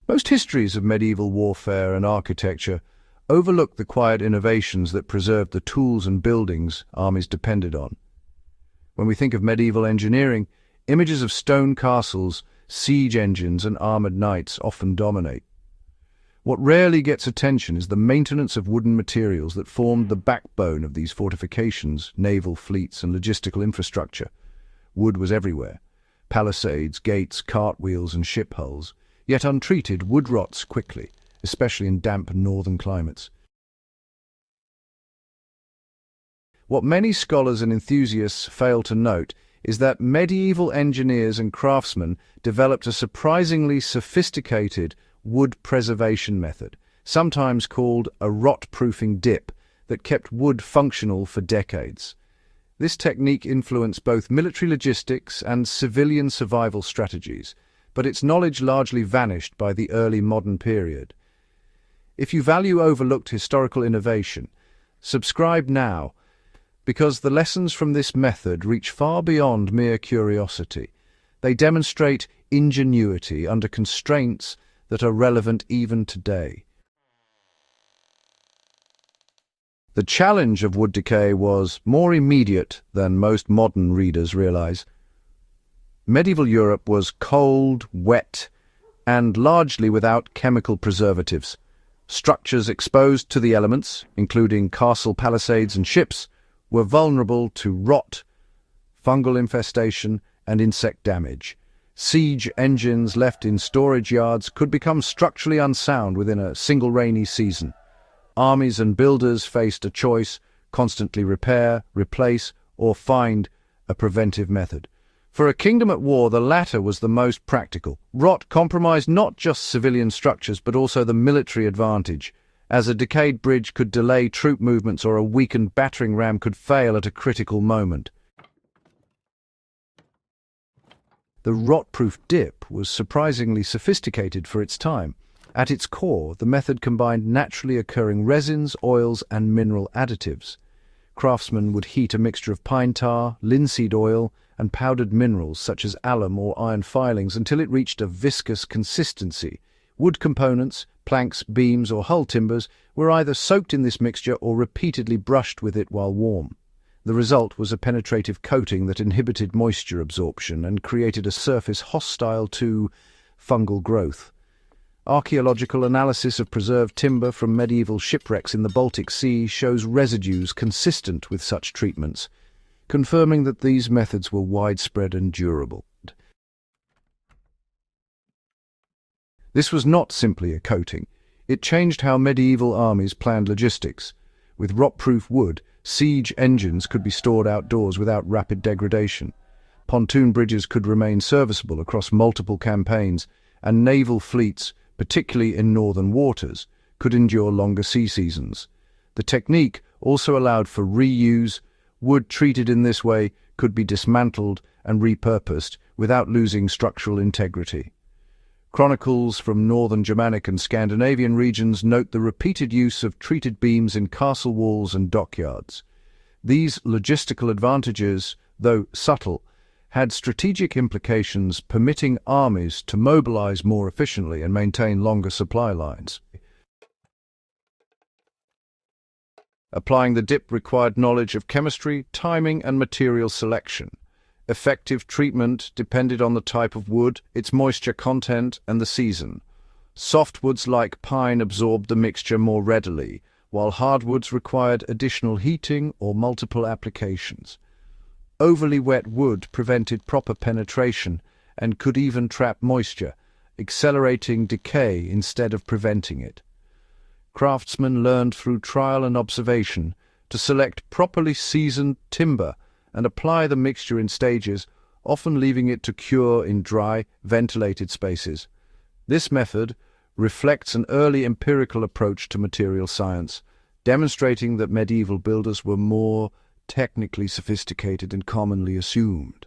Most histories of medieval warfare and architecture overlook the quiet innovations that preserved the tools and buildings armies depended on. When we think of medieval engineering, images of stone castles, siege engines, and armored knights often dominate. What rarely gets attention is the maintenance of wooden materials that formed the backbone of these fortifications, naval fleets, and logistical infrastructure. Wood was everywhere: palisades, gates, cartwheels, and ship hulls. Yet untreated, wood rots quickly, especially in damp northern climates. What many scholars and enthusiasts fail to note is that medieval engineers and craftsmen developed a surprisingly sophisticated wood preservation method, sometimes called a rot-proofing dip, that kept wood functional for decades. This technique influenced both military logistics and civilian survival strategies, but its knowledge largely vanished by the early modern period. If you value overlooked historical innovation, subscribe now, because the lessons from this method reach far beyond mere curiosity. They demonstrate ingenuity under constraints that are relevant even today. The challenge of wood decay was more immediate than most modern readers realize. Medieval Europe was cold, wet, and largely without chemical preservatives. Structures exposed to the elements, including castle palisades and ships, were vulnerable to rot, fungal infestation, and insect damage. Siege engines left in storage yards could become structurally unsound within a single rainy season. Armies and builders faced a choice: constantly repair, replace, or find a preventive method. For a kingdom at war, the latter was the most practical. Rot compromised not just civilian structures but also the military advantage, as a decayed bridge could delay troop movements or a weakened battering ram could fail at a critical moment. The rot-proof dip was surprisingly sophisticated for its time. At its core, the method combined naturally occurring resins, oils, and mineral additives. Craftsmen would heat a mixture of pine tar, linseed oil, and powdered minerals such as alum or iron filings until it reached a viscous consistency. Wood components, planks, beams, or hull timbers were either soaked in this mixture or repeatedly brushed with it while warm. The result was a penetrative coating that inhibited moisture absorption and created a surface hostile to fungal growth. Archaeological analysis of preserved timber from medieval shipwrecks in the Baltic Sea shows residues consistent with such treatments, confirming that these methods were widespread and durable. This was not simply a coating. It changed how medieval armies planned logistics. With rot-proof wood, siege engines could be stored outdoors without rapid degradation. Pontoon bridges could remain serviceable across multiple campaigns, and naval fleets, particularly in northern waters, could endure longer sea seasons. The technique also allowed for reuse. Wood treated in this way could be dismantled and repurposed without losing structural integrity. Chronicles from northern Germanic and Scandinavian regions note the repeated use of treated beams in castle walls and dockyards. These logistical advantages, though subtle, had strategic implications, permitting armies to mobilize more efficiently and maintain longer supply lines. Applying the dip required knowledge of chemistry, timing, and material selection. Effective treatment depended on the type of wood, its moisture content, and the season. Softwoods like pine absorbed the mixture more readily, while hardwoods required additional heating or multiple applications. Overly wet wood prevented proper penetration and could even trap moisture, accelerating decay instead of preventing it. Craftsmen learned through trial and observation to select properly seasoned timber and apply the mixture in stages, often leaving it to cure in dry, ventilated spaces. This method reflects an early empirical approach to material science, demonstrating that medieval builders were more technically sophisticated than commonly assumed.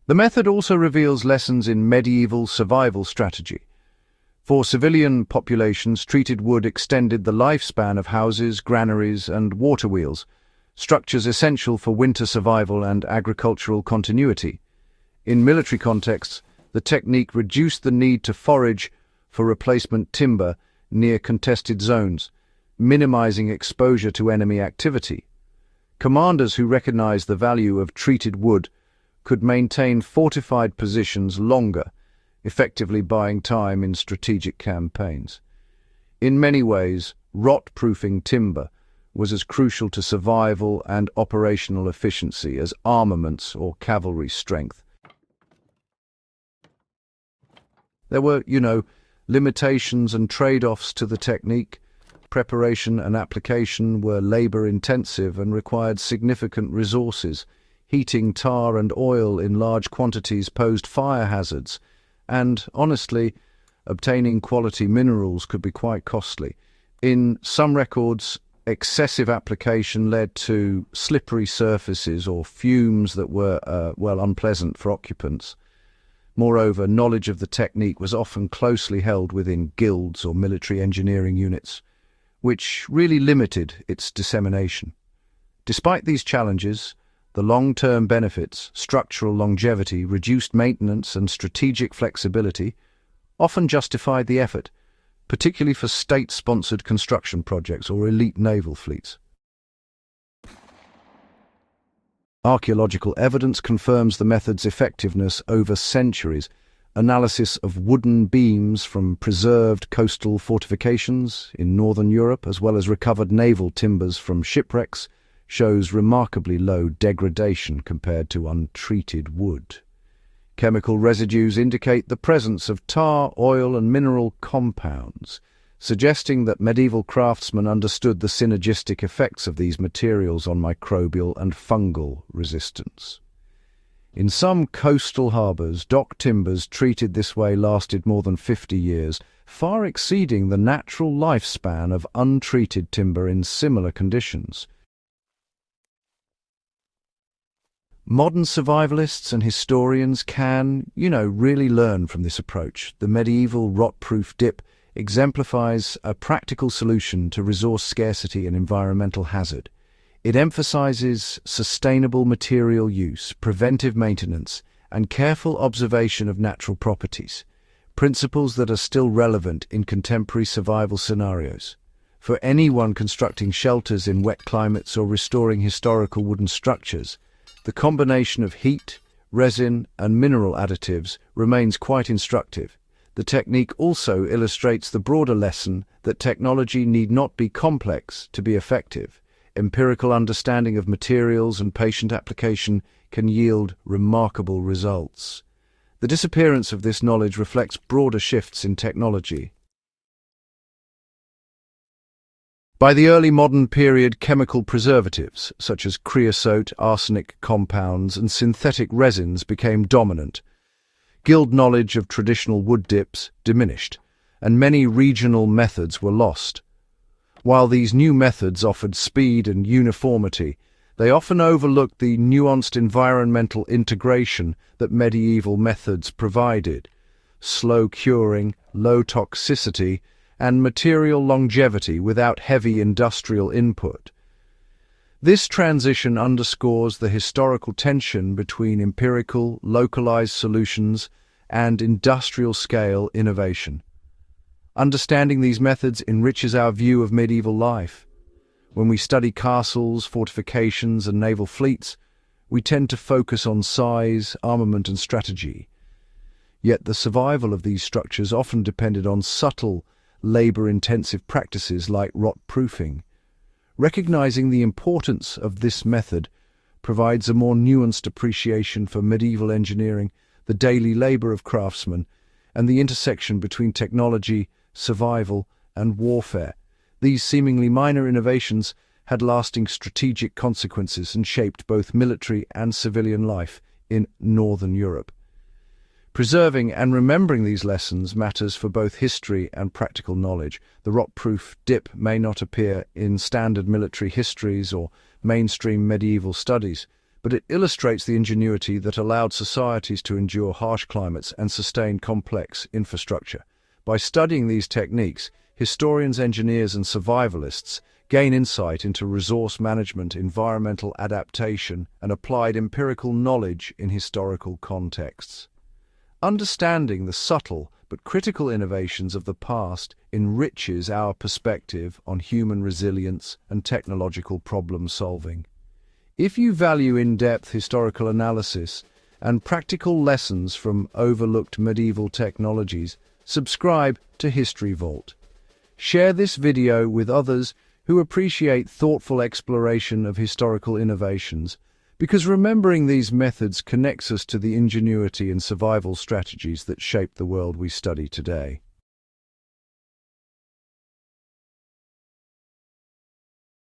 The method also reveals lessons in medieval survival strategy. For civilian populations, treated wood extended the lifespan of houses, granaries, and water wheels, structures essential for winter survival and agricultural continuity. In military contexts, The technique reduced the need to forage for replacement timber near contested zones, minimizing exposure to enemy activity. Commanders who recognized the value of treated wood could maintain fortified positions longer, effectively buying time in strategic campaigns. In many ways, rot-proofing timber was as crucial to survival and operational efficiency as armaments or cavalry strength. There were, limitations and trade-offs to the technique. Preparation and application were labor-intensive and required significant resources. Heating tar and oil in large quantities posed fire hazards, and, honestly, obtaining quality minerals could be quite costly. In some records, excessive application led to slippery surfaces or fumes that were, unpleasant for occupants. Moreover, knowledge of the technique was often closely held within guilds or military engineering units, which really limited its dissemination. Despite these challenges, the long-term benefits, structural longevity, reduced maintenance, and strategic flexibility often justified the effort, particularly for state-sponsored construction projects or elite naval fleets. Archaeological evidence confirms the method's effectiveness over centuries. Analysis of wooden beams from preserved coastal fortifications in northern Europe, as well as recovered naval timbers from shipwrecks, shows remarkably low degradation compared to untreated wood. Chemical residues indicate the presence of tar, oil, and mineral compounds, suggesting that medieval craftsmen understood the synergistic effects of these materials on microbial and fungal resistance. In some coastal harbours, dock timbers treated this way lasted more than 50 years, far exceeding the natural lifespan of untreated timber in similar conditions. Modern survivalists and historians can, really learn from this approach. The medieval rot-proof dip exemplifies a practical solution to resource scarcity and environmental hazard. It emphasizes sustainable material use, preventive maintenance, and careful observation of natural properties, principles that are still relevant in contemporary survival scenarios. For anyone constructing shelters in wet climates or restoring historical wooden structures, the combination of heat, resin, and mineral additives remains quite instructive. The technique also illustrates the broader lesson that technology need not be complex to be effective. Empirical understanding of materials and patient application can yield remarkable results. The disappearance of this knowledge reflects broader shifts in technology. By the early modern period, chemical preservatives, such as creosote, arsenic compounds, and synthetic resins became dominant. Guild knowledge of traditional wood dips diminished, and many regional methods were lost. While these new methods offered speed and uniformity, they often overlooked the nuanced environmental integration that medieval methods provided: slow curing, low toxicity, and material longevity without heavy industrial input. This transition underscores the historical tension between empirical, localized solutions and industrial-scale innovation. Understanding these methods enriches our view of medieval life. When we study castles, fortifications, and naval fleets, we tend to focus on size, armament, and strategy. Yet the survival of these structures often depended on subtle, labor-intensive practices like rot-proofing. Recognizing the importance of this method provides a more nuanced appreciation for medieval engineering, the daily labor of craftsmen, and the intersection between technology, survival, and warfare. These seemingly minor innovations had lasting strategic consequences and shaped both military and civilian life in Northern Europe. Preserving and remembering these lessons matters for both history and practical knowledge. The rot-proof dip may not appear in standard military histories or mainstream medieval studies, but it illustrates the ingenuity that allowed societies to endure harsh climates and sustain complex infrastructure. By studying these techniques, historians, engineers, and survivalists gain insight into resource management, environmental adaptation, and applied empirical knowledge in historical contexts. Understanding the subtle but critical innovations of the past enriches our perspective on human resilience and technological problem-solving. If you value in-depth historical analysis and practical lessons from overlooked medieval technologies, subscribe to History Vault. Share this video with others who appreciate thoughtful exploration of historical innovations, because remembering these methods connects us to the ingenuity and survival strategies that shape the world we study today.